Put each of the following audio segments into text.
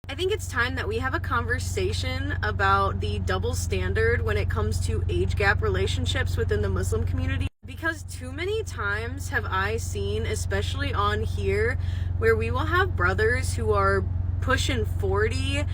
I think it's time that we have a conversation about the double standard when it comes to age gap relationships within the Muslim community. Because too many times have I seen, especially on here, where we will have brothers who are pushing 40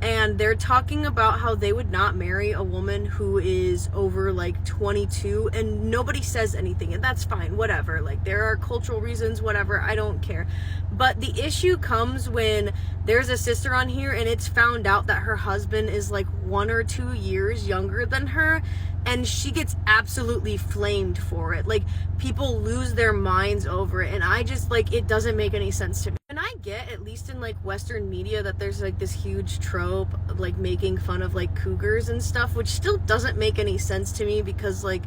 and they're talking about how they would not marry a woman who is over like 22, and nobody says anything, and that's fine, whatever. Like, there are cultural reasons, whatever, I don't care. But the issue comes when there's a sister on here and it's found out that her husband is like 1 or 2 years younger than her, and she gets absolutely flamed for it. Like, people lose their minds over it, and I just, like, it doesn't make any sense to me. And I get, at least in like Western media, that there's like this huge trope of like making fun of like cougars and stuff, which still doesn't make any sense to me, because like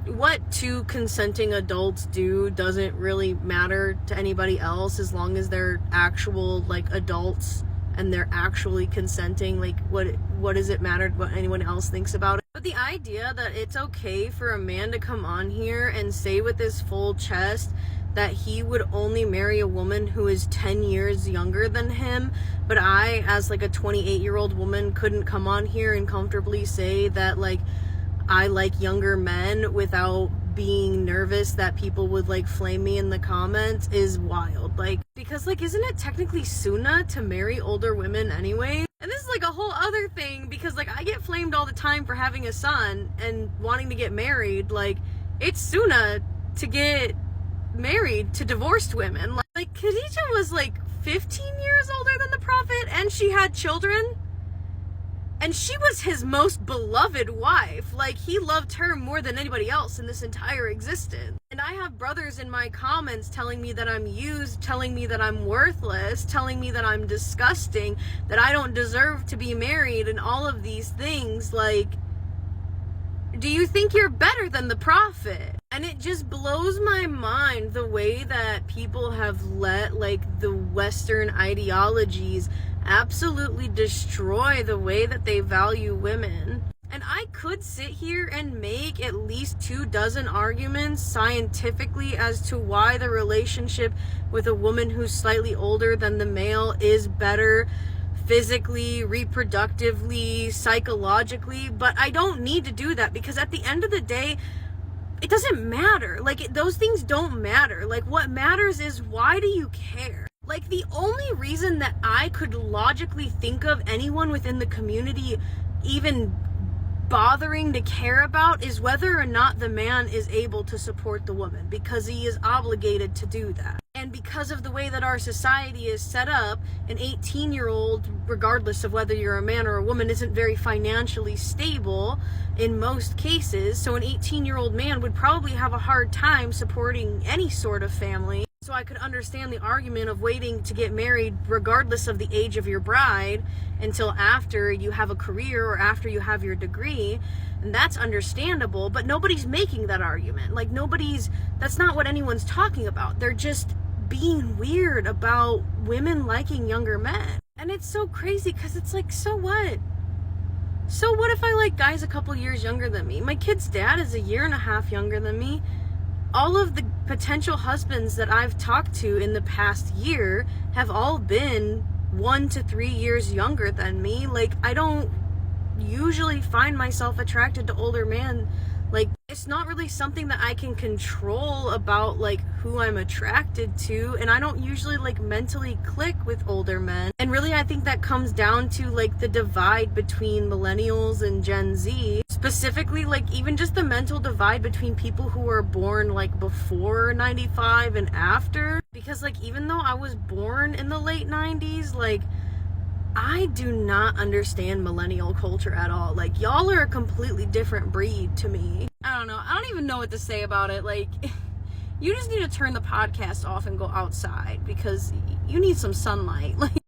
what two consenting adults do doesn't really matter to anybody else as long as they're actual like adults and they're actually consenting. Like, what does it matter what anyone else thinks about it? But the idea that it's okay for a man to come on here and say with his full chest that he would only marry a woman who is 10 years younger than him, but I, as like a 28-year-old woman, couldn't come on here and comfortably say that like I like younger men without being nervous that people would like flame me in the comments, is wild. Like, because like, isn't it technically sunnah to marry older women anyway? And this is like a whole other thing, because like I get flamed all the time for having a son and wanting to get married. Like, it's sunnah to get married to divorced women. Like Khadijah was like 15 years older than the Prophet, and she had children, and she was his most beloved wife. Like, he loved her more than anybody else in this entire existence. And I have brothers in my comments telling me that I'm used, telling me that I'm worthless, telling me that I'm disgusting, that I don't deserve to be married, and all of these things. Like, do you think you're better than the Prophet? And it just blows my mind the way that people have let like the Western ideologies absolutely destroy the way that they value women. And I could sit here and make at least 24 arguments scientifically as to why the relationship with a woman who's slightly older than the male is better physically, reproductively, psychologically, but I don't need to do that, because at the end of the day, it doesn't matter. Like, those things don't matter. Like, what matters is, why do you care? Like, the only reason that I could logically think of anyone within the community even bothering to care about is whether or not the man is able to support the woman, because he is obligated to do that. And because of the way that our society is set up, an 18-year-old, regardless of whether you're a man or a woman, isn't very financially stable in most cases. So an 18-year-old man would probably have a hard time supporting any sort of family. So I could understand the argument of waiting to get married regardless of the age of your bride until after you have a career or after you have your degree. And that's understandable, but nobody's making that argument. Like, that's not what anyone's talking about. They're just being weird about women liking younger men. And it's so crazy, because it's like, so what? So what if I like guys a couple years younger than me? My kid's dad is 1.5 years younger than me. All of the potential husbands that I've talked to in the past year have all been 1 to 3 years younger than me. Like, I don't usually find myself attracted to older men. Like, it's not really something that I can control about like who I'm attracted to, and I don't usually like mentally click with older men. And really, I think that comes down to like the divide between millennials and Gen Z. Specifically, like, even just the mental divide between people who were born like before 95 and after. Because like, even though I was born in the late 90s, like, I do not understand millennial culture at all. Like, y'all are a completely different breed to me. I don't know. I don't even know what to say about it. Like, you just need to turn the podcast off and go outside, because you need some sunlight. Like,